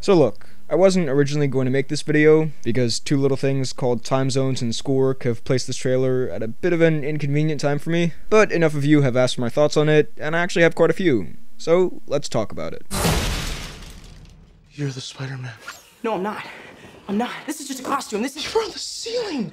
So look, I wasn't originally going to make this video because two little things called time zones and schoolwork have placed this trailer at a bit of an inconvenient time for me, but enough of you have asked for my thoughts on it, and I actually have quite a few, so let's talk about it. You're the Spider-Man. No, I'm not. I'm not. This is just a costume. This is... You're on the ceiling!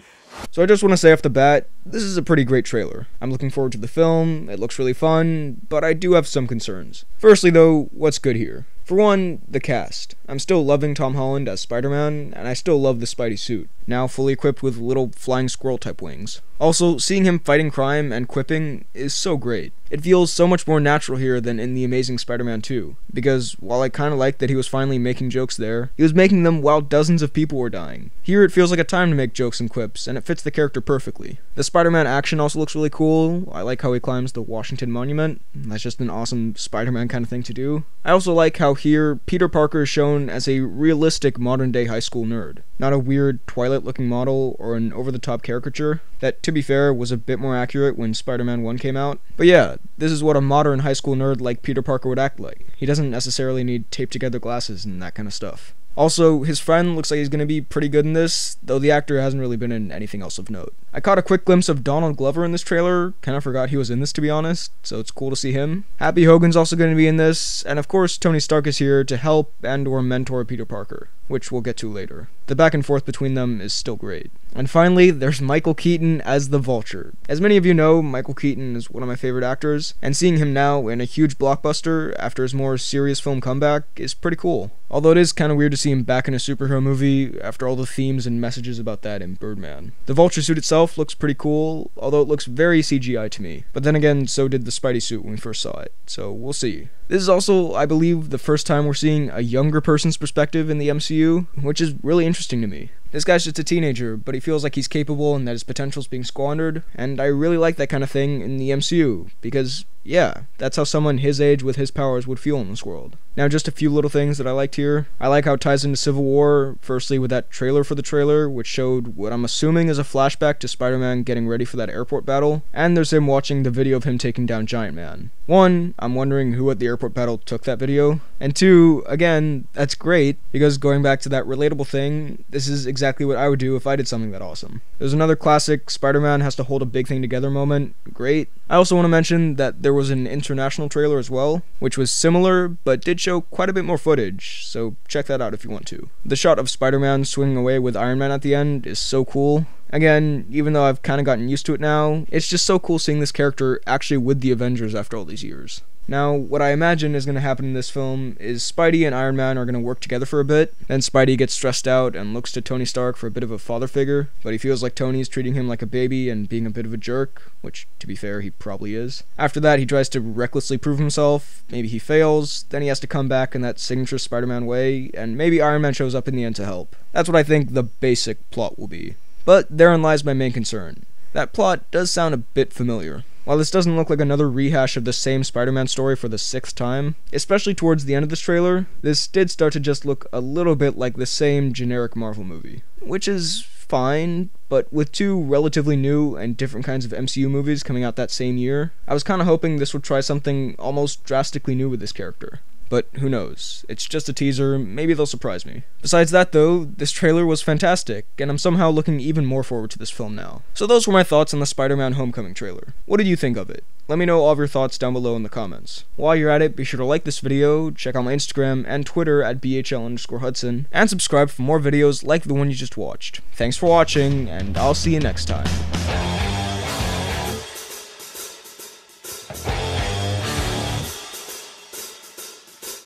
So I just want to say off the bat, this is a pretty great trailer. I'm looking forward to the film, it looks really fun, but I do have some concerns. Firstly though, what's good here? For one, the cast. I'm still loving Tom Holland as Spider-Man, and I still love the Spidey suit, now fully equipped with little flying squirrel type wings. Also, seeing him fighting crime and quipping is so great. It feels so much more natural here than in The Amazing Spider-Man 2, because while I kinda liked that he was finally making jokes there, he was making them while dozens of people were dying. Here it feels like a time to make jokes and quips, and it fits the character perfectly. The Spider-Man action also looks really cool. I like how he climbs the Washington Monument. That's just an awesome Spider-Man kind of thing to do. I also like how here, Peter Parker is shown as a realistic modern-day high school nerd. Not a weird Twilight-looking model or an over-the-top caricature that, to be fair, was a bit more accurate when Spider-Man 1 came out. But yeah, this is what a modern high school nerd like Peter Parker would act like. He doesn't necessarily need taped-together glasses and that kind of stuff. Also, his friend looks like he's going to be pretty good in this, though the actor hasn't really been in anything else of note. I caught a quick glimpse of Donald Glover in this trailer, kinda forgot he was in this to be honest, so it's cool to see him. Happy Hogan's also going to be in this, and of course Tony Stark is here to help and or mentor Peter Parker, which we'll get to later. The back and forth between them is still great. And finally, there's Michael Keaton as the Vulture. As many of you know, Michael Keaton is one of my favorite actors, and seeing him now in a huge blockbuster after his more serious film comeback is pretty cool. Although it is kinda weird to see him back in a superhero movie after all the themes and messages about that in Birdman. The Vulture suit itself looks pretty cool, although it looks very CGI to me. But then again, so did the Spidey suit when we first saw it, so we'll see. This is also, I believe, the first time we're seeing a younger person's perspective in the MCU, which is really interesting to me. This guy's just a teenager, but he feels like he's capable and that his potential's being squandered, and I really like that kind of thing in the MCU, because, yeah, that's how someone his age with his powers would feel in this world. Now, just a few little things that I liked here. I like how it ties into Civil War, firstly with that trailer for the trailer, which showed what I'm assuming is a flashback to Spider-Man getting ready for that airport battle, and there's him watching the video of him taking down Giant Man. One, I'm wondering who at the airport battle took that video, and two, again, that's great, because going back to that relatable thing, this is exactly what I would do if I did something that awesome. There's another classic Spider-Man has to hold a big thing together moment, great. I also want to mention that there was an international trailer as well, which was similar, but did show quite a bit more footage, so check that out if you want to. The shot of Spider-Man swinging away with Iron Man at the end is so cool. Again, even though I've kinda gotten used to it now, it's just so cool seeing this character actually with the Avengers after all these years. Now, what I imagine is going to happen in this film is Spidey and Iron Man are going to work together for a bit, then Spidey gets stressed out and looks to Tony Stark for a bit of a father figure, but he feels like Tony's treating him like a baby and being a bit of a jerk, which, to be fair, he probably is. After that, he tries to recklessly prove himself, maybe he fails, then he has to come back in that signature Spider-Man way, and maybe Iron Man shows up in the end to help. That's what I think the basic plot will be. But therein lies my main concern. That plot does sound a bit familiar. While this doesn't look like another rehash of the same Spider-Man story for the 6th time, especially towards the end of this trailer, this did start to just look a little bit like the same generic Marvel movie. Which is fine, but with two relatively new and different kinds of MCU movies coming out that same year, I was kinda hoping this would try something almost drastically new with this character. But who knows, it's just a teaser, maybe they'll surprise me. Besides that though, this trailer was fantastic, and I'm somehow looking even more forward to this film now. So those were my thoughts on the Spider-Man Homecoming trailer. What did you think of it? Let me know all of your thoughts down below in the comments. While you're at it, be sure to like this video, check out my Instagram and Twitter at BHL_Hudson, and subscribe for more videos like the one you just watched. Thanks for watching, and I'll see you next time.